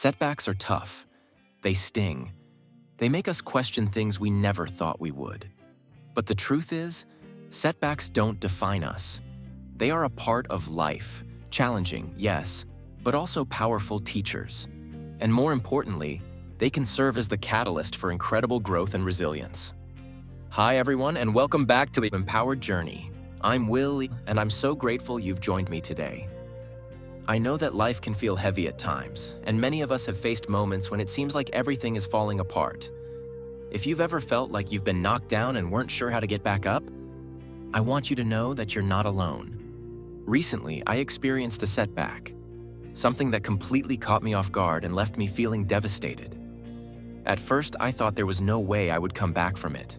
Setbacks are tough. They sting. They make us question things we never thought we would. But the truth is, setbacks don't define us. They are a part of life, challenging, yes, but also powerful teachers. And more importantly, they can serve as the catalyst for incredible growth and resilience. Hi everyone, and welcome back to the Empowered Journey. I'm Will, and I'm so grateful you've joined me today. I know that life can feel heavy at times, and many of us have faced moments when it seems like everything is falling apart. If you've ever felt like you've been knocked down and weren't sure how to get back up, I want you to know that you're not alone. Recently, I experienced a setback, something that completely caught me off guard and left me feeling devastated. At first, I thought there was no way I would come back from it.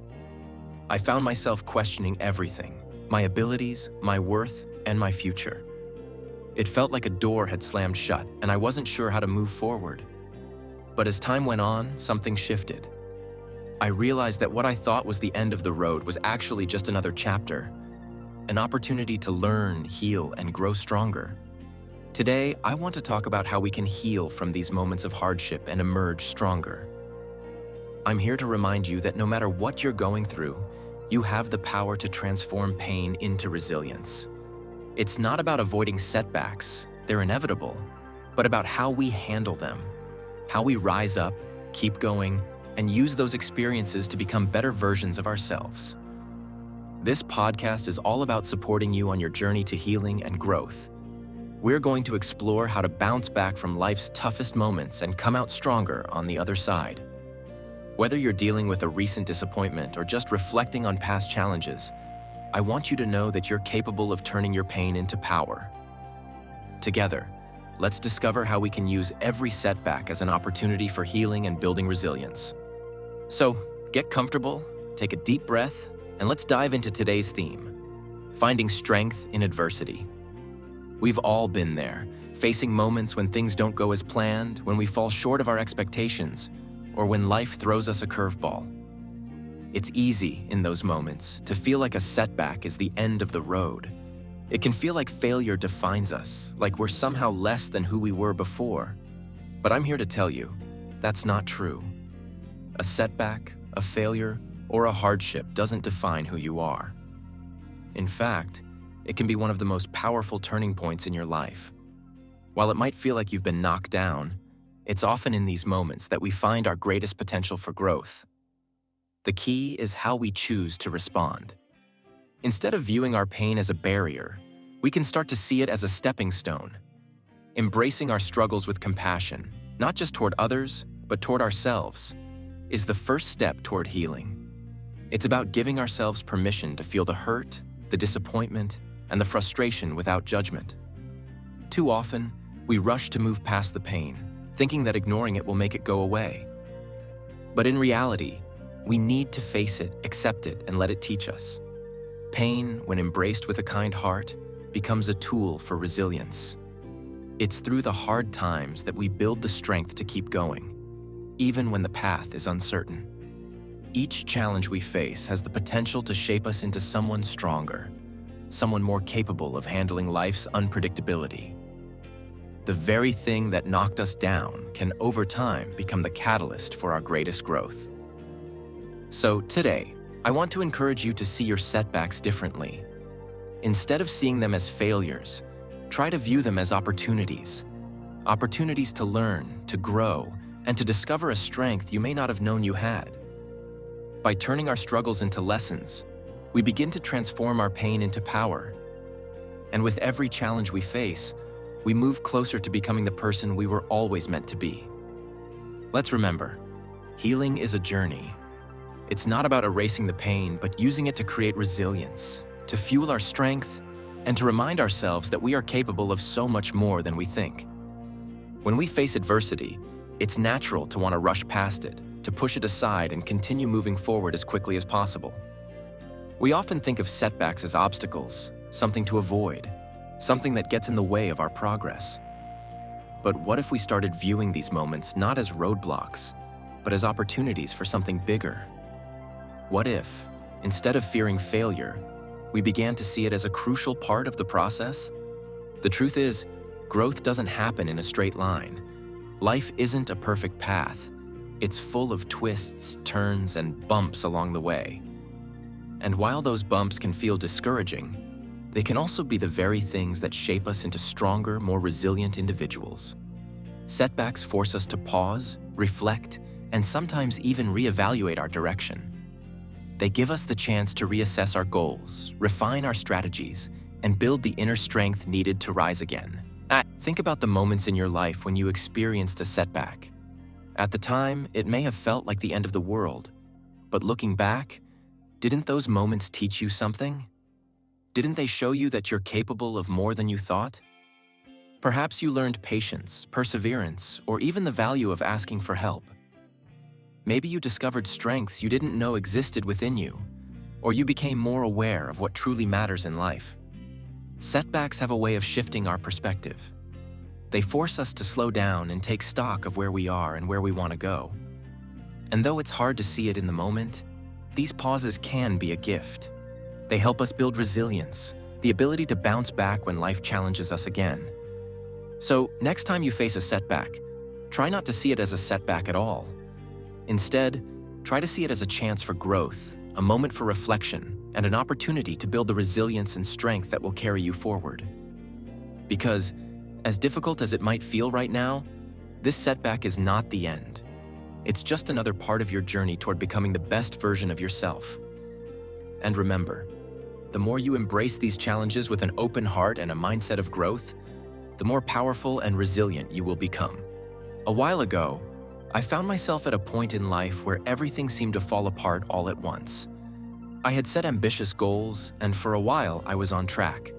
I found myself questioning everything, my abilities, my worth, and my future. It felt like a door had slammed shut, and I wasn't sure how to move forward. But as time went on, something shifted. I realized that what I thought was the end of the road was actually just another chapter, an opportunity to learn, heal, and grow stronger. Today, I want to talk about how we can heal from these moments of hardship and emerge stronger. I'm here to remind you that no matter what you're going through, you have the power to transform pain into resilience. It's not about avoiding setbacks, they're inevitable, but about how we handle them, how we rise up, keep going, and use those experiences to become better versions of ourselves. This podcast is all about supporting you on your journey to healing and growth. We're going to explore how to bounce back from life's toughest moments and come out stronger on the other side. Whether you're dealing with a recent disappointment or just reflecting on past challenges, I want you to know that you're capable of turning your pain into power. Together, let's discover how we can use every setback as an opportunity for healing and building resilience. So, get comfortable, take a deep breath, and let's dive into today's theme, finding strength in adversity. We've all been there, facing moments when things don't go as planned, when we fall short of our expectations, or when life throws us a curveball. It's easy in those moments to feel like a setback is the end of the road. It can feel like failure defines us, like we're somehow less than who we were before. But I'm here to tell you, that's not true. A setback, a failure, or a hardship doesn't define who you are. In fact, it can be one of the most powerful turning points in your life. While it might feel like you've been knocked down, it's often in these moments that we find our greatest potential for growth. The key is how we choose to respond. Instead of viewing our pain as a barrier, we can start to see it as a stepping stone. Embracing our struggles with compassion, not just toward others, but toward ourselves, is the first step toward healing. It's about giving ourselves permission to feel the hurt, the disappointment, and the frustration without judgment. Too often, we rush to move past the pain, thinking that ignoring it will make it go away. But in reality, we need to face it, accept it, and let it teach us. Pain, when embraced with a kind heart, becomes a tool for resilience. It's through the hard times that we build the strength to keep going, even when the path is uncertain. Each challenge we face has the potential to shape us into someone stronger, someone more capable of handling life's unpredictability. The very thing that knocked us down can, over time, become the catalyst for our greatest growth. So today, I want to encourage you to see your setbacks differently. Instead of seeing them as failures, try to view them as opportunities. Opportunities to learn, to grow, and to discover a strength you may not have known you had. By turning our struggles into lessons, we begin to transform our pain into power. And with every challenge we face, we move closer to becoming the person we were always meant to be. Let's remember, healing is a journey. It's not about erasing the pain, but using it to create resilience, to fuel our strength, and to remind ourselves that we are capable of so much more than we think. When we face adversity, it's natural to want to rush past it, to push it aside and continue moving forward as quickly as possible. We often think of setbacks as obstacles, something to avoid, something that gets in the way of our progress. But what if we started viewing these moments not as roadblocks, but as opportunities for something bigger? What if, instead of fearing failure, we began to see it as a crucial part of the process? The truth is, growth doesn't happen in a straight line. Life isn't a perfect path. It's full of twists, turns, and bumps along the way. And while those bumps can feel discouraging, they can also be the very things that shape us into stronger, more resilient individuals. Setbacks force us to pause, reflect, and sometimes even reevaluate our direction. They give us the chance to reassess our goals, refine our strategies, and build the inner strength needed to rise again. Think about the moments in your life when you experienced a setback. At the time, it may have felt like the end of the world, but looking back, didn't those moments teach you something? Didn't they show you that you're capable of more than you thought? Perhaps you learned patience, perseverance, or even the value of asking for help. Maybe you discovered strengths you didn't know existed within you, or you became more aware of what truly matters in life. Setbacks have a way of shifting our perspective. They force us to slow down and take stock of where we are and where we want to go. And though it's hard to see it in the moment, these pauses can be a gift. They help us build resilience, the ability to bounce back when life challenges us again. So, next time you face a setback, try not to see it as a setback at all. Instead, try to see it as a chance for growth, a moment for reflection, and an opportunity to build the resilience and strength that will carry you forward. Because, as difficult as it might feel right now, this setback is not the end. It's just another part of your journey toward becoming the best version of yourself. And remember, the more you embrace these challenges with an open heart and a mindset of growth, the more powerful and resilient you will become. A while ago, I found myself at a point in life where everything seemed to fall apart all at once. I had set ambitious goals, and for a while I was on track.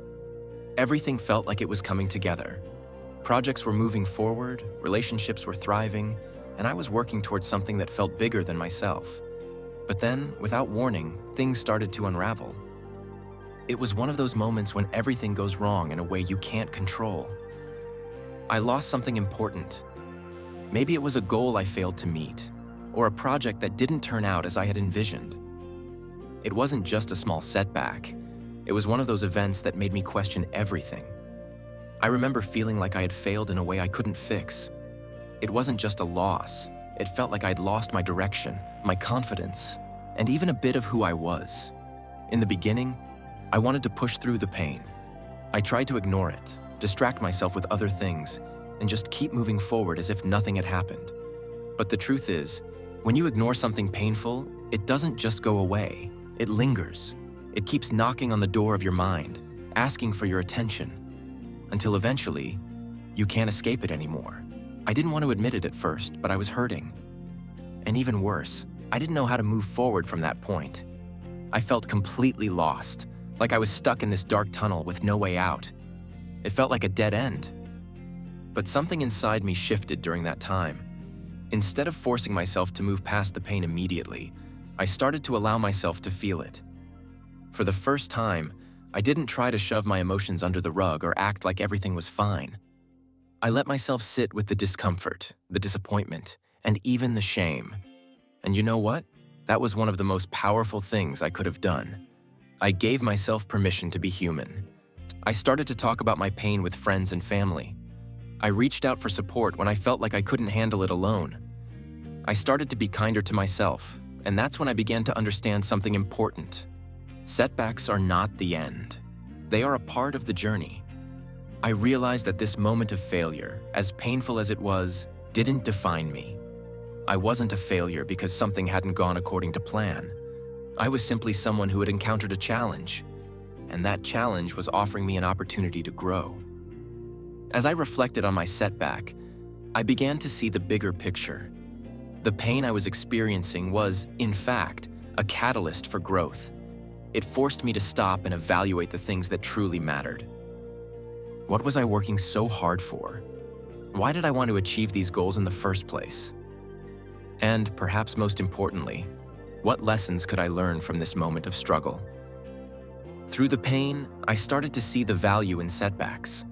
Everything felt like it was coming together. Projects were moving forward, relationships were thriving, and I was working towards something that felt bigger than myself. But then, without warning, things started to unravel. It was one of those moments when everything goes wrong in a way you can't control. I lost something important. Maybe it was a goal I failed to meet, or a project that didn't turn out as I had envisioned. It wasn't just a small setback. It was one of those events that made me question everything. I remember feeling like I had failed in a way I couldn't fix. It wasn't just a loss. It felt like I'd lost my direction, my confidence, and even a bit of who I was. In the beginning, I wanted to push through the pain. I tried to ignore it, distract myself with other things, and just keep moving forward as if nothing had happened. But the truth is, when you ignore something painful, it doesn't just go away. It lingers. It keeps knocking on the door of your mind, asking for your attention, until eventually, you can't escape it anymore. I didn't want to admit it at first, but I was hurting. And even worse, I didn't know how to move forward from that point. I felt completely lost, like I was stuck in this dark tunnel with no way out. It felt like a dead end. But something inside me shifted during that time. Instead of forcing myself to move past the pain immediately, I started to allow myself to feel it. For the first time, I didn't try to shove my emotions under the rug or act like everything was fine. I let myself sit with the discomfort, the disappointment, and even the shame. And you know what? That was one of the most powerful things I could have done. I gave myself permission to be human. I started to talk about my pain with friends and family. I reached out for support when I felt like I couldn't handle it alone. I started to be kinder to myself, and that's when I began to understand something important. Setbacks are not the end. They are a part of the journey. I realized that this moment of failure, as painful as it was, didn't define me. I wasn't a failure because something hadn't gone according to plan. I was simply someone who had encountered a challenge, and that challenge was offering me an opportunity to grow. As I reflected on my setback, I began to see the bigger picture. The pain I was experiencing was, in fact, a catalyst for growth. It forced me to stop and evaluate the things that truly mattered. What was I working so hard for? Why did I want to achieve these goals in the first place? And, perhaps most importantly, what lessons could I learn from this moment of struggle? Through the pain, I started to see the value in setbacks.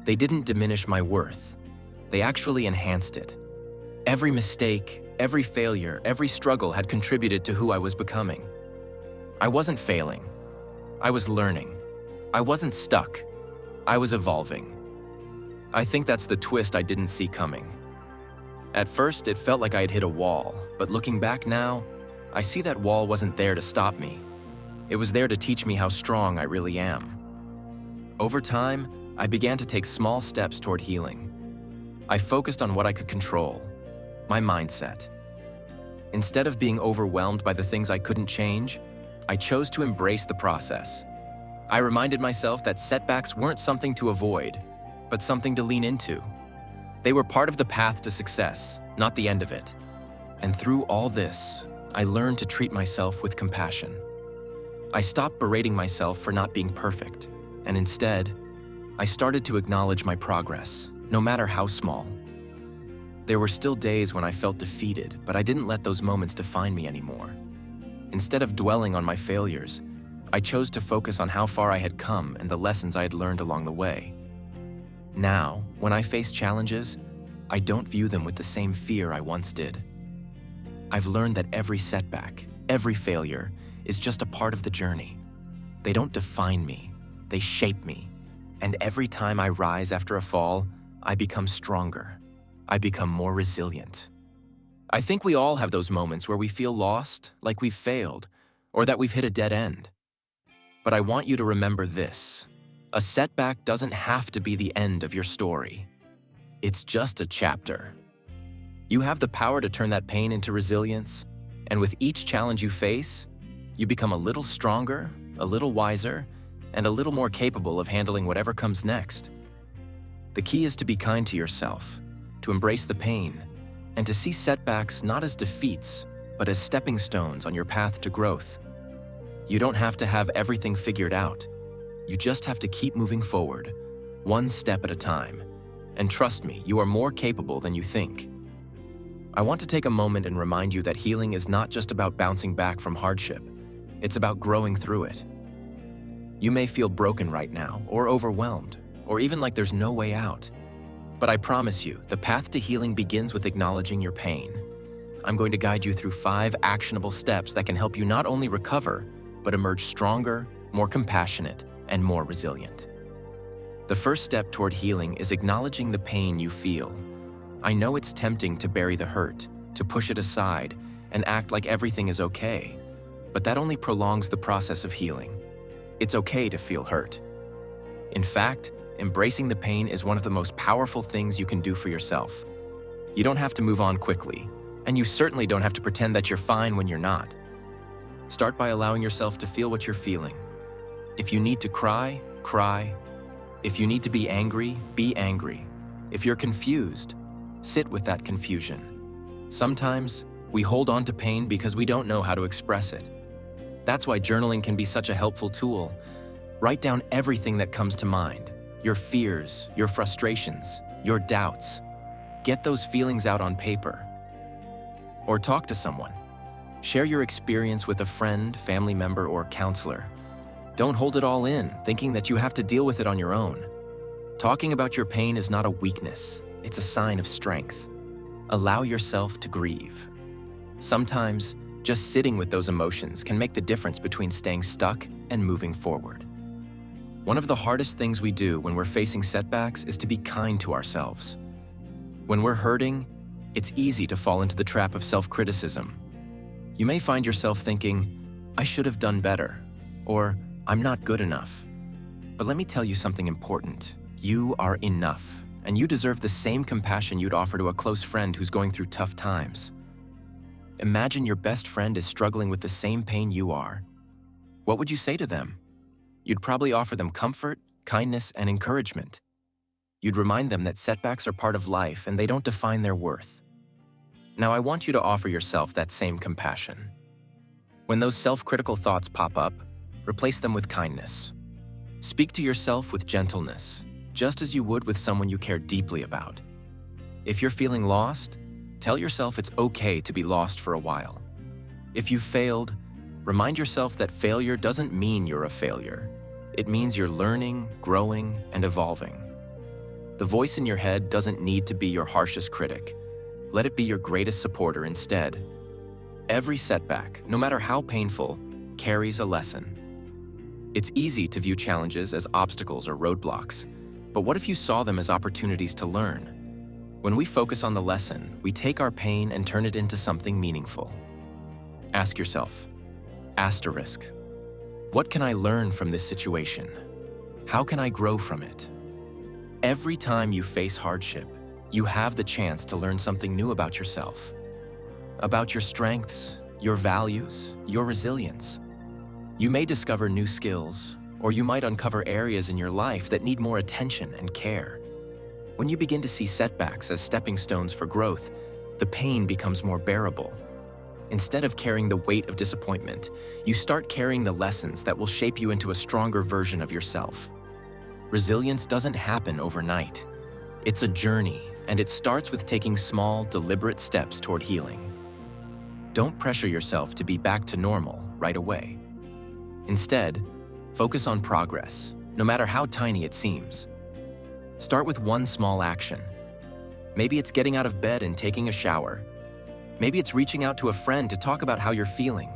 They didn't diminish my worth. They actually enhanced it. Every mistake, every failure, every struggle had contributed to who I was becoming. I wasn't failing. I was learning. I wasn't stuck. I was evolving. I think that's the twist I didn't see coming. At first, it felt like I had hit a wall, but looking back now, I see that wall wasn't there to stop me. It was there to teach me how strong I really am. Over time, I began to take small steps toward healing. I focused on what I could control, my mindset. Instead of being overwhelmed by the things I couldn't change, I chose to embrace the process. I reminded myself that setbacks weren't something to avoid, but something to lean into. They were part of the path to success, not the end of it. And through all this, I learned to treat myself with compassion. I stopped berating myself for not being perfect, and instead, I started to acknowledge my progress, no matter how small. There were still days when I felt defeated, but I didn't let those moments define me anymore. Instead of dwelling on my failures, I chose to focus on how far I had come and the lessons I had learned along the way. Now, when I face challenges, I don't view them with the same fear I once did. I've learned that every setback, every failure, is just a part of the journey. They don't define me, they shape me. And every time I rise after a fall, I become stronger. I become more resilient. I think we all have those moments where we feel lost, like we've failed, or that we've hit a dead end. But I want you to remember this. A setback doesn't have to be the end of your story. It's just a chapter. You have the power to turn that pain into resilience, and with each challenge you face, you become a little stronger, a little wiser, and a little more capable of handling whatever comes next. The key is to be kind to yourself, to embrace the pain, and to see setbacks not as defeats, but as stepping stones on your path to growth. You don't have to have everything figured out. You just have to keep moving forward, one step at a time. And trust me, you are more capable than you think. I want to take a moment and remind you that healing is not just about bouncing back from hardship. It's about growing through it. You may feel broken right now, or overwhelmed, or even like there's no way out. But I promise you, the path to healing begins with acknowledging your pain. I'm going to guide you through 5 actionable steps that can help you not only recover, but emerge stronger, more compassionate, and more resilient. The first step toward healing is acknowledging the pain you feel. I know it's tempting to bury the hurt, to push it aside, and act like everything is okay, but that only prolongs the process of healing. It's okay to feel hurt. In fact, embracing the pain is one of the most powerful things you can do for yourself. You don't have to move on quickly, and you certainly don't have to pretend that you're fine when you're not. Start by allowing yourself to feel what you're feeling. If you need to cry, cry. If you need to be angry, be angry. If you're confused, sit with that confusion. Sometimes, we hold on to pain because we don't know how to express it. That's why journaling can be such a helpful tool. Write down everything that comes to mind. Your fears, your frustrations, your doubts. Get those feelings out on paper. Or talk to someone. Share your experience with a friend, family member, or counselor. Don't hold it all in, thinking that you have to deal with it on your own. Talking about your pain is not a weakness, it's a sign of strength. Allow yourself to grieve. Sometimes, just sitting with those emotions can make the difference between staying stuck and moving forward. One of the hardest things we do when we're facing setbacks is to be kind to ourselves. When we're hurting, it's easy to fall into the trap of self-criticism. You may find yourself thinking, I should have done better, or I'm not good enough. But let me tell you something important. You are enough, and you deserve the same compassion you'd offer to a close friend who's going through tough times. Imagine your best friend is struggling with the same pain you are. What would you say to them? You'd probably offer them comfort, kindness, and encouragement. You'd remind them that setbacks are part of life and they don't define their worth. Now I want you to offer yourself that same compassion. When those self-critical thoughts pop up, replace them with kindness. Speak to yourself with gentleness, just as you would with someone you care deeply about. If you're feeling lost, tell yourself it's okay to be lost for a while. If you've failed, remind yourself that failure doesn't mean you're a failure. It means you're learning, growing, and evolving. The voice in your head doesn't need to be your harshest critic. Let it be your greatest supporter instead. Every setback, no matter how painful, carries a lesson. It's easy to view challenges as obstacles or roadblocks, but what if you saw them as opportunities to learn? When we focus on the lesson, we take our pain and turn it into something meaningful. Ask yourself, asterisk, what can I learn from this situation? How can I grow from it? Every time you face hardship, you have the chance to learn something new about yourself, about your strengths, your values, your resilience. You may discover new skills, or you might uncover areas in your life that need more attention and care. When you begin to see setbacks as stepping stones for growth, the pain becomes more bearable. Instead of carrying the weight of disappointment, you start carrying the lessons that will shape you into a stronger version of yourself. Resilience doesn't happen overnight. It's a journey, and it starts with taking small, deliberate steps toward healing. Don't pressure yourself to be back to normal right away. Instead, focus on progress, no matter how tiny it seems. Start with one small action. Maybe it's getting out of bed and taking a shower. Maybe it's reaching out to a friend to talk about how you're feeling.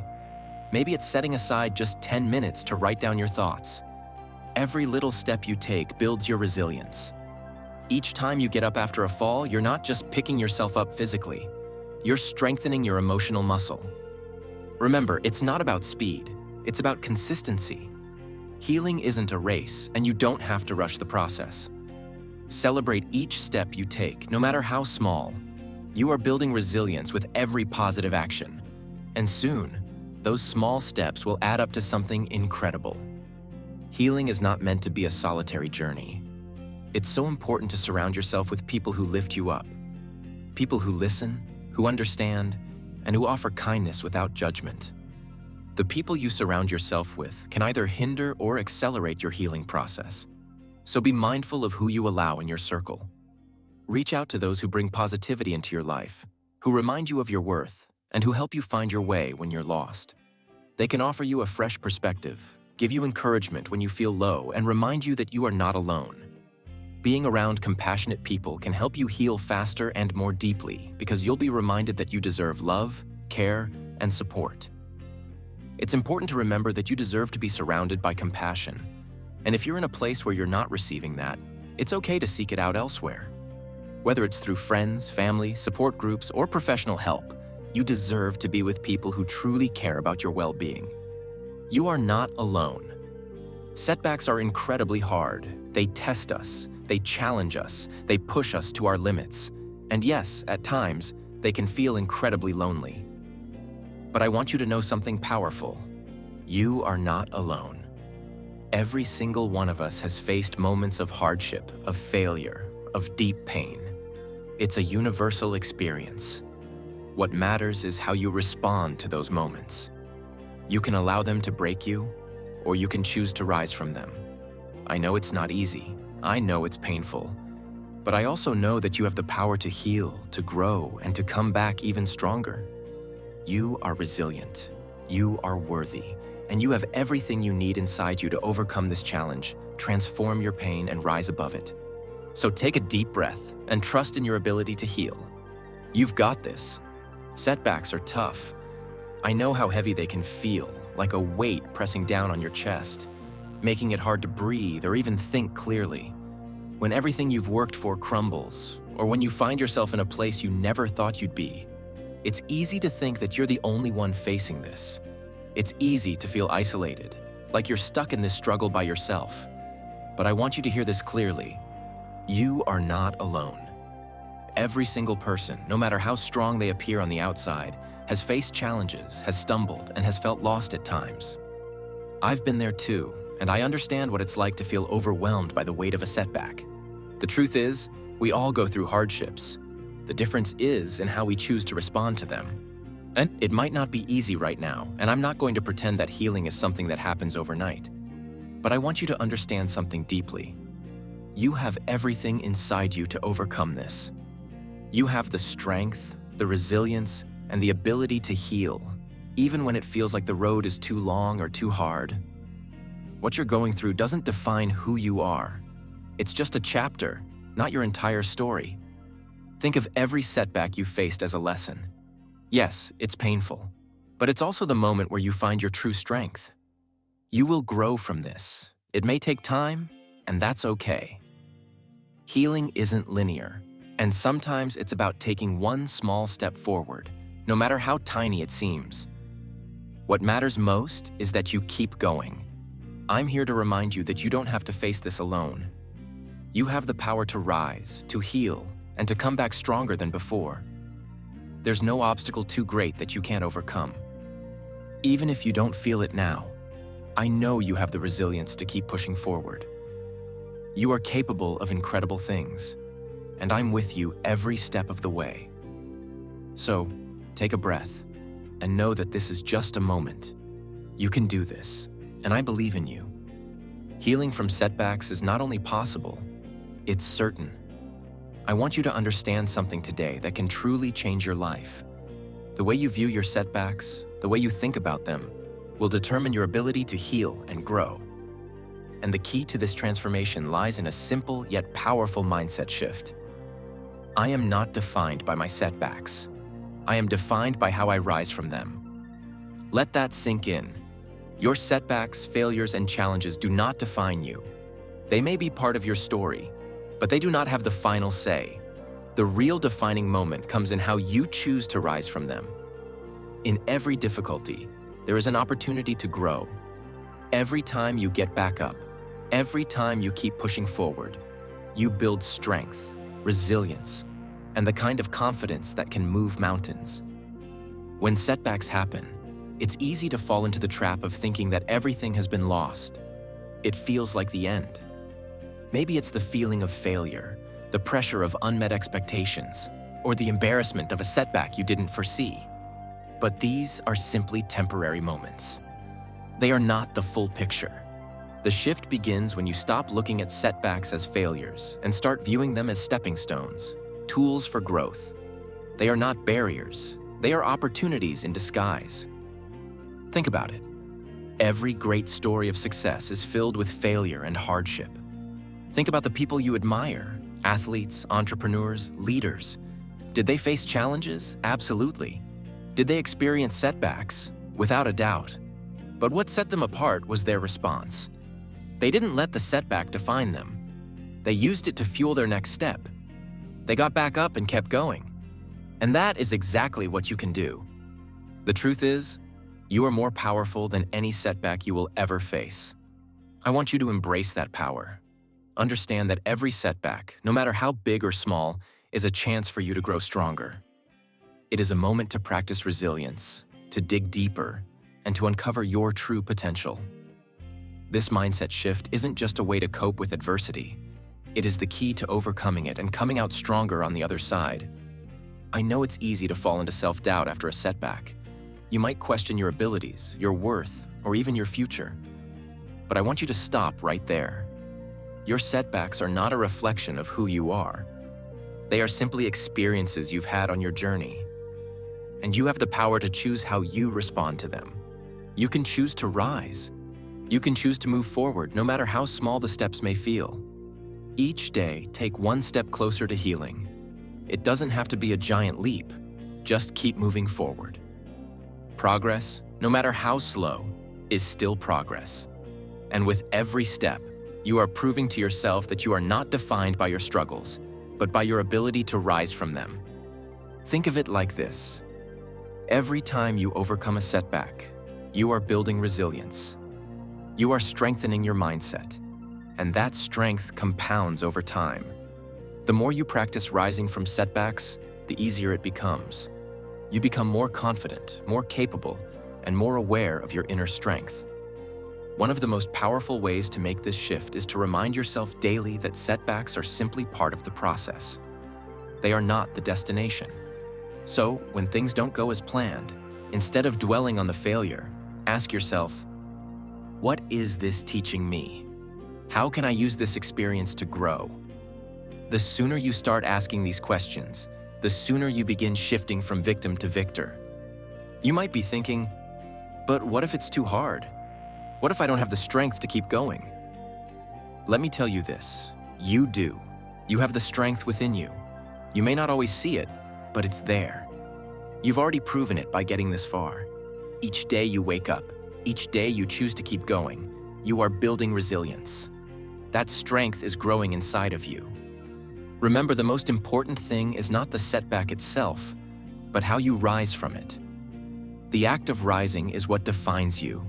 Maybe it's setting aside just 10 minutes to write down your thoughts. Every little step you take builds your resilience. Each time you get up after a fall, you're not just picking yourself up physically. You're strengthening your emotional muscle. Remember, it's not about speed. It's about consistency. Healing isn't a race, and you don't have to rush the process. Celebrate each step you take, no matter how small. You are building resilience with every positive action. And soon, those small steps will add up to something incredible. Healing is not meant to be a solitary journey. It's so important to surround yourself with people who lift you up. People who listen, who understand, and who offer kindness without judgment. The people you surround yourself with can either hinder or accelerate your healing process. So be mindful of who you allow in your circle. Reach out to those who bring positivity into your life, who remind you of your worth, and who help you find your way when you're lost. They can offer you a fresh perspective, give you encouragement when you feel low, and remind you that you are not alone. Being around compassionate people can help you heal faster and more deeply because you'll be reminded that you deserve love, care, and support. It's important to remember that you deserve to be surrounded by compassion. And if you're in a place where you're not receiving that, it's okay to seek it out elsewhere. Whether it's through friends, family, support groups, or professional help, you deserve to be with people who truly care about your well-being. You are not alone. Setbacks are incredibly hard. They test us, they challenge us, they push us to our limits. And yes, at times, they can feel incredibly lonely. But I want you to know something powerful. You are not alone. Every single one of us has faced moments of hardship, of failure, of deep pain. It's a universal experience. What matters is how you respond to those moments. You can allow them to break you, or you can choose to rise from them. I know it's not easy. I know it's painful. But I also know that you have the power to heal, to grow, and to come back even stronger. You are resilient. You are worthy. And you have everything you need inside you to overcome this challenge, transform your pain, and rise above it. So take a deep breath and trust in your ability to heal. You've got this. Setbacks are tough. I know how heavy they can feel, like a weight pressing down on your chest, making it hard to breathe or even think clearly. When everything you've worked for crumbles, or when you find yourself in a place you never thought you'd be, it's easy to think that you're the only one facing this. It's easy to feel isolated, like you're stuck in this struggle by yourself. But I want you to hear this clearly. You are not alone. Every single person, no matter how strong they appear on the outside, has faced challenges, has stumbled, and has felt lost at times. I've been there too, and I understand what it's like to feel overwhelmed by the weight of a setback. The truth is, we all go through hardships. The difference is in how we choose to respond to them. And it might not be easy right now, and I'm not going to pretend that healing is something that happens overnight. But I want you to understand something deeply. You have everything inside you to overcome this. You have the strength, the resilience, and the ability to heal, even when it feels like the road is too long or too hard. What you're going through doesn't define who you are. It's just a chapter, not your entire story. Think of every setback you faced as a lesson. Yes, it's painful, but it's also the moment where you find your true strength. You will grow from this. It may take time, and that's okay. Healing isn't linear, And sometimes it's about taking one small step forward, no matter how tiny it seems. What matters most is that you keep going. I'm here to remind you that you don't have to face this alone. You have the power to rise, to heal, and to come back stronger than before. There's no obstacle too great that you can't overcome. Even if you don't feel it now, I know you have the resilience to keep pushing forward. You are capable of incredible things, and I'm with you every step of the way. So, take a breath and know that this is just a moment. You can do this, and I believe in you. Healing from setbacks is not only possible, it's certain. I want you to understand something today that can truly change your life. The way you view your setbacks, the way you think about them, will determine your ability to heal and grow. And the key to this transformation lies in a simple yet powerful mindset shift. I am not defined by my setbacks. I am defined by how I rise from them. Let that sink in. Your setbacks, failures, and challenges do not define you. They may be part of your story, but they do not have the final say. The real defining moment comes in how you choose to rise from them. In every difficulty, there is an opportunity to grow. Every time you get back up, every time you keep pushing forward, you build strength, resilience, and the kind of confidence that can move mountains. When setbacks happen, it's easy to fall into the trap of thinking that everything has been lost. It feels like the end. Maybe it's the feeling of failure, the pressure of unmet expectations, or the embarrassment of a setback you didn't foresee. But these are simply temporary moments. They are not the full picture. The shift begins when you stop looking at setbacks as failures and start viewing them as stepping stones, tools for growth. They are not barriers. They are opportunities in disguise. Think about it. Every great story of success is filled with failure and hardship. Think about the people you admire, athletes, entrepreneurs, leaders. Did they face challenges? Absolutely. Did they experience setbacks? Without a doubt. But what set them apart was their response. They didn't let the setback define them. They used it to fuel their next step. They got back up and kept going. And that is exactly what you can do. The truth is, you are more powerful than any setback you will ever face. I want you to embrace that power. Understand that every setback, no matter how big or small, is a chance for you to grow stronger. It is a moment to practice resilience, to dig deeper, and to uncover your true potential. This mindset shift isn't just a way to cope with adversity. It is the key to overcoming it and coming out stronger on the other side. I know it's easy to fall into self-doubt after a setback. You might question your abilities, your worth, or even your future. But I want you to stop right there. Your setbacks are not a reflection of who you are. They are simply experiences you've had on your journey. And you have the power to choose how you respond to them. You can choose to rise. You can choose to move forward no matter how small the steps may feel. Each day, take one step closer to healing. It doesn't have to be a giant leap. Just keep moving forward. Progress, no matter how slow, is still progress. And with every step, you are proving to yourself that you are not defined by your struggles, but by your ability to rise from them. Think of it like this. Every time you overcome a setback, you are building resilience. You are strengthening your mindset, and that strength compounds over time. The more you practice rising from setbacks, the easier it becomes. You become more confident, more capable, and more aware of your inner strength. One of the most powerful ways to make this shift is to remind yourself daily that setbacks are simply part of the process. They are not the destination. So, when things don't go as planned, instead of dwelling on the failure, ask yourself, what is this teaching me? How can I use this experience to grow? The sooner you start asking these questions, the sooner you begin shifting from victim to victor. You might be thinking, but what if it's too hard? What if I don't have the strength to keep going? Let me tell you this, you do. You have the strength within you. You may not always see it, but it's there. You've already proven it by getting this far. Each day you wake up, each day you choose to keep going, you are building resilience. That strength is growing inside of you. Remember, the most important thing is not the setback itself, but how you rise from it. The act of rising is what defines you.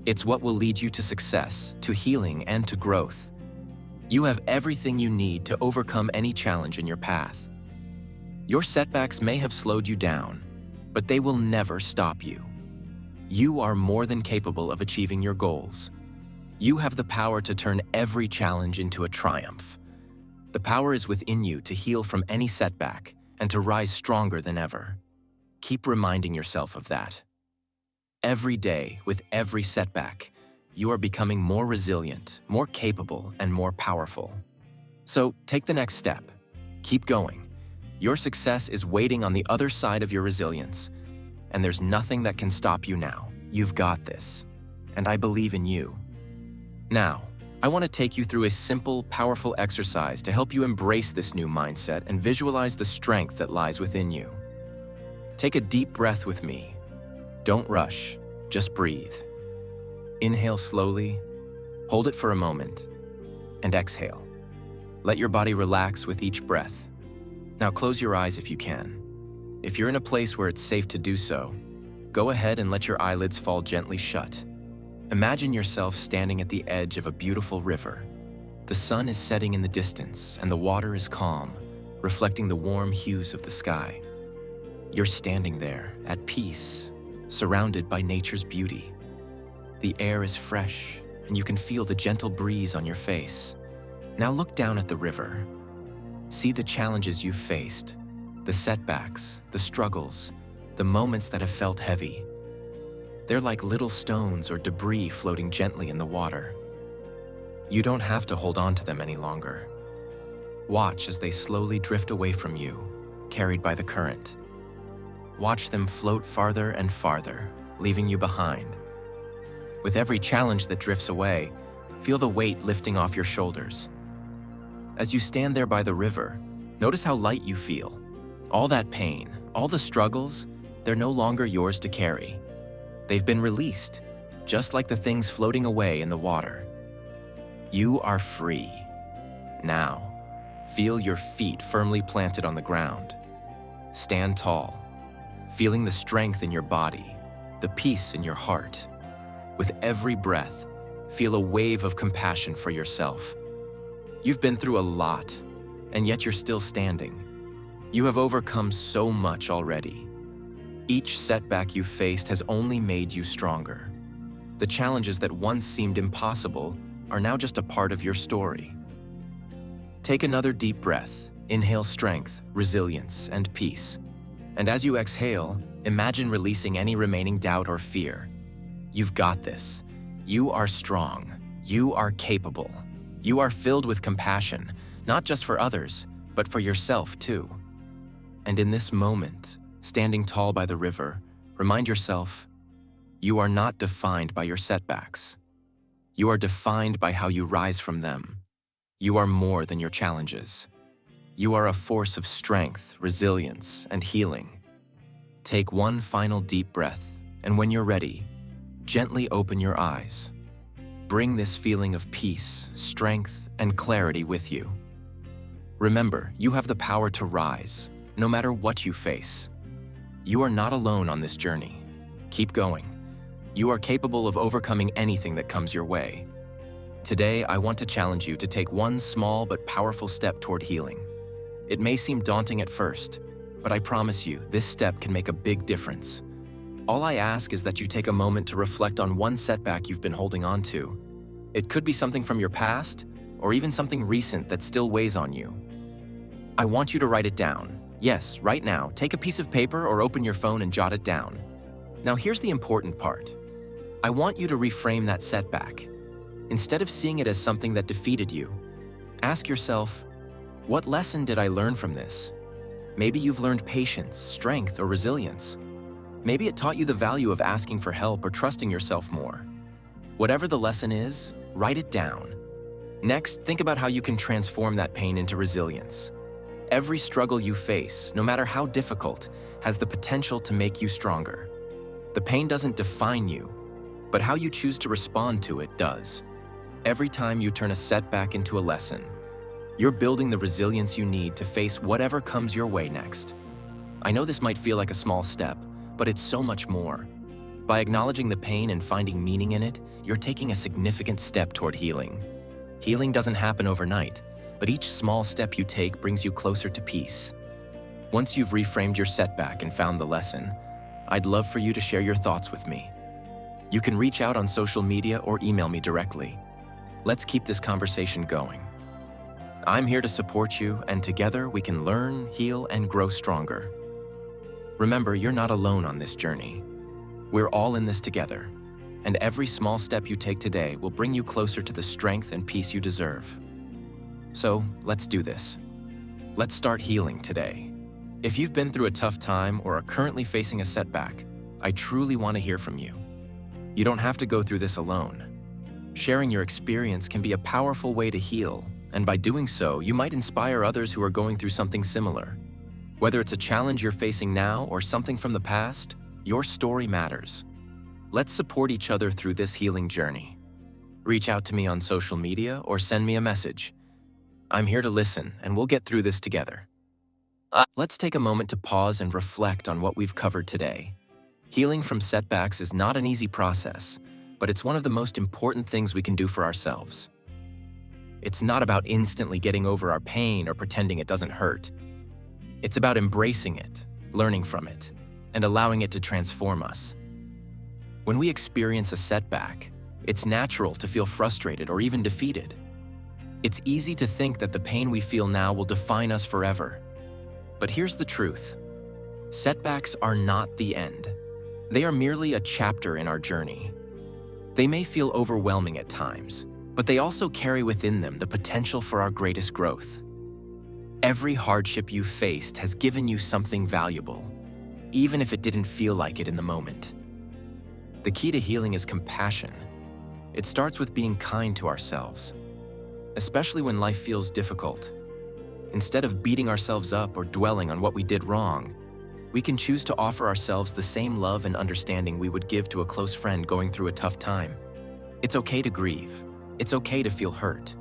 It's what will lead you to success, to healing, and to growth. You have everything you need to overcome any challenge in your path. Your setbacks may have slowed you down, but they will never stop you. You are more than capable of achieving your goals. You have the power to turn every challenge into a triumph. The power is within you to heal from any setback and to rise stronger than ever. Keep reminding yourself of that. Every day, with every setback, you are becoming more resilient, more capable, and more powerful. So take the next step. Keep going. Your success is waiting on the other side of your resilience, and there's nothing that can stop you now. You've got this, and I believe in you. Now, I want to take you through a simple, powerful exercise to help you embrace this new mindset and visualize the strength that lies within you. Take a deep breath with me. Don't rush, just breathe. Inhale slowly, hold it for a moment, and exhale. Let your body relax with each breath. Now close your eyes if you can. If you're in a place where it's safe to do so, go ahead and let your eyelids fall gently shut. Imagine yourself standing at the edge of a beautiful river. The sun is setting in the distance and the water is calm, reflecting the warm hues of the sky. You're standing there, at peace, surrounded by nature's beauty. The air is fresh and you can feel the gentle breeze on your face. Now look down at the river. See the challenges you've faced, the setbacks, the struggles, the moments that have felt heavy. They're like little stones or debris floating gently in the water. You don't have to hold on to them any longer. Watch as they slowly drift away from you, carried by the current. Watch them float farther and farther, leaving you behind. With every challenge that drifts away, feel the weight lifting off your shoulders. As you stand there by the river, notice how light you feel. All that pain, all the struggles, they're no longer yours to carry. They've been released, just like the things floating away in the water. You are free. Now, feel your feet firmly planted on the ground. Stand tall, feeling the strength in your body, the peace in your heart. With every breath, feel a wave of compassion for yourself. You've been through a lot, and yet you're still standing. You have overcome so much already. Each setback you faced has only made you stronger. The challenges that once seemed impossible are now just a part of your story. Take another deep breath. Inhale strength, resilience, and peace. And as you exhale, imagine releasing any remaining doubt or fear. You've got this. You are strong. You are capable. You are filled with compassion, not just for others, but for yourself too. And in this moment, standing tall by the river, remind yourself, you are not defined by your setbacks. You are defined by how you rise from them. You are more than your challenges. You are a force of strength, resilience, and healing. Take one final deep breath, and when you're ready, gently open your eyes. Bring this feeling of peace, strength, and clarity with you. Remember, you have the power to rise, no matter what you face. You are not alone on this journey. Keep going. You are capable of overcoming anything that comes your way. Today, I want to challenge you to take one small but powerful step toward healing. It may seem daunting at first, but I promise you, this step can make a big difference. All I ask is that you take a moment to reflect on one setback you've been holding on to. It could be something from your past, or even something recent that still weighs on you. I want you to write it down. Yes, right now, take a piece of paper or open your phone and jot it down. Now here's the important part. I want you to reframe that setback. Instead of seeing it as something that defeated you, ask yourself, what lesson did I learn from this? Maybe you've learned patience, strength, or resilience. Maybe it taught you the value of asking for help or trusting yourself more. Whatever the lesson is, write it down. Next, think about how you can transform that pain into resilience. Every struggle you face, no matter how difficult, has the potential to make you stronger. The pain doesn't define you, but how you choose to respond to it does. Every time you turn a setback into a lesson, You're building the resilience you need to face whatever comes your way next. I know this might feel like a small step, but it's so much more. By acknowledging the pain and finding meaning in it, you're taking a significant step toward healing. Healing doesn't happen overnight, but each small step you take brings you closer to peace. Once you've reframed your setback and found the lesson, I'd love for you to share your thoughts with me. You can reach out on social media or email me directly. Let's keep this conversation going. I'm here to support you, and together we can learn, heal, and grow stronger. Remember, you're not alone on this journey. We're all in this together, and every small step you take today will bring you closer to the strength and peace you deserve. So, let's do this. Let's start healing today. If you've been through a tough time or are currently facing a setback, I truly want to hear from you. You don't have to go through this alone. Sharing your experience can be a powerful way to heal, and by doing so, you might inspire others who are going through something similar. Whether it's a challenge you're facing now or something from the past, your story matters. Let's support each other through this healing journey. Reach out to me on social media or send me a message. I'm here to listen, and we'll get through this together. Let's take a moment to pause and reflect on what we've covered today. Healing from setbacks is not an easy process, but it's one of the most important things we can do for ourselves. It's not about instantly getting over our pain or pretending it doesn't hurt. It's about embracing it, learning from it, and allowing it to transform us. When we experience a setback, it's natural to feel frustrated or even defeated. It's easy to think that the pain we feel now will define us forever. But here's the truth. Setbacks are not the end. They are merely a chapter in our journey. They may feel overwhelming at times, but they also carry within them the potential for our greatest growth. Every hardship you faced has given you something valuable, even if it didn't feel like it in the moment. The key to healing is compassion. It starts with being kind to ourselves, especially when life feels difficult. Instead of beating ourselves up or dwelling on what we did wrong, we can choose to offer ourselves the same love and understanding we would give to a close friend going through a tough time. It's okay to grieve. It's okay to feel hurt,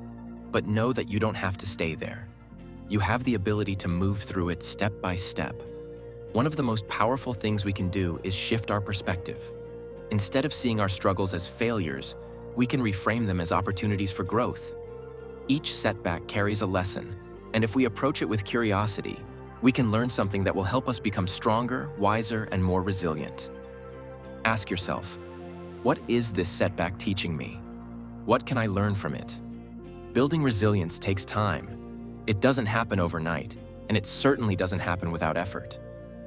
but know that you don't have to stay there. You have the ability to move through it step by step. One of the most powerful things we can do is shift our perspective. Instead of seeing our struggles as failures, we can reframe them as opportunities for growth. Each setback carries a lesson, and if we approach it with curiosity, we can learn something that will help us become stronger, wiser, and more resilient. Ask yourself, what is this setback teaching me? What can I learn from it? Building resilience takes time. It doesn't happen overnight, and it certainly doesn't happen without effort.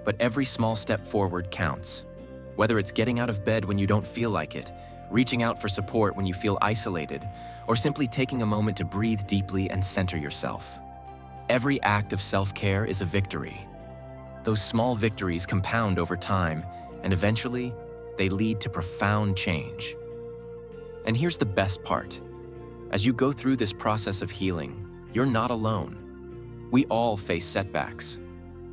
But every small step forward counts. Whether it's getting out of bed when you don't feel like it, reaching out for support when you feel isolated, or simply taking a moment to breathe deeply and center yourself. Every act of self-care is a victory. Those small victories compound over time, and eventually, they lead to profound change. And here's the best part. As you go through this process of healing, you're not alone. We all face setbacks.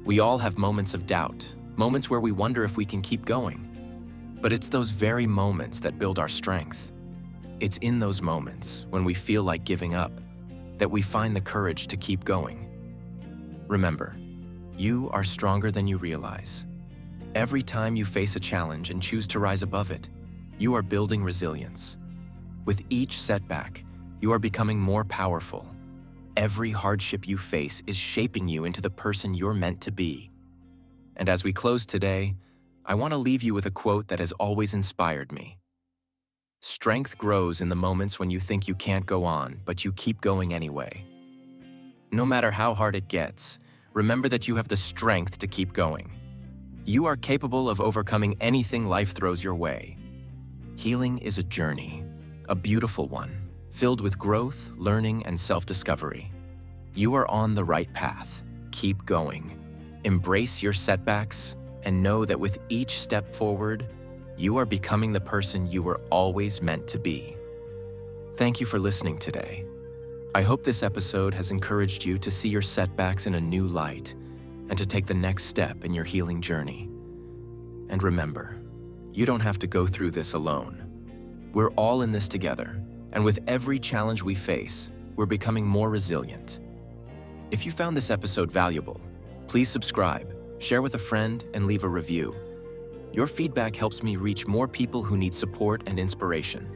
We all have moments of doubt, moments where we wonder if we can keep going. But it's those very moments that build our strength. It's in those moments, when we feel like giving up, that we find the courage to keep going. Remember, you are stronger than you realize. Every time you face a challenge and choose to rise above it, you are building resilience. With each setback, you are becoming more powerful. Every hardship you face is shaping you into the person you're meant to be. And as we close today, I want to leave you with a quote that has always inspired me. Strength grows in the moments when you think you can't go on, but you keep going anyway. No matter how hard it gets, remember that you have the strength to keep going. You are capable of overcoming anything life throws your way. Healing is a journey, a beautiful one, filled with growth, learning, and self-discovery. You are on the right path. Keep going. Embrace your setbacks, and know that with each step forward, you are becoming the person you were always meant to be. Thank you for listening today. I hope this episode has encouraged you to see your setbacks in a new light and to take the next step in your healing journey. And remember, you don't have to go through this alone. We're all in this together, and with every challenge we face, we're becoming more resilient. If you found this episode valuable, please subscribe, share with a friend, and leave a review. Your feedback helps me reach more people who need support and inspiration.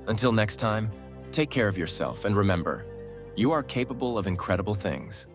Until next time, take care of yourself and remember, you are capable of incredible things.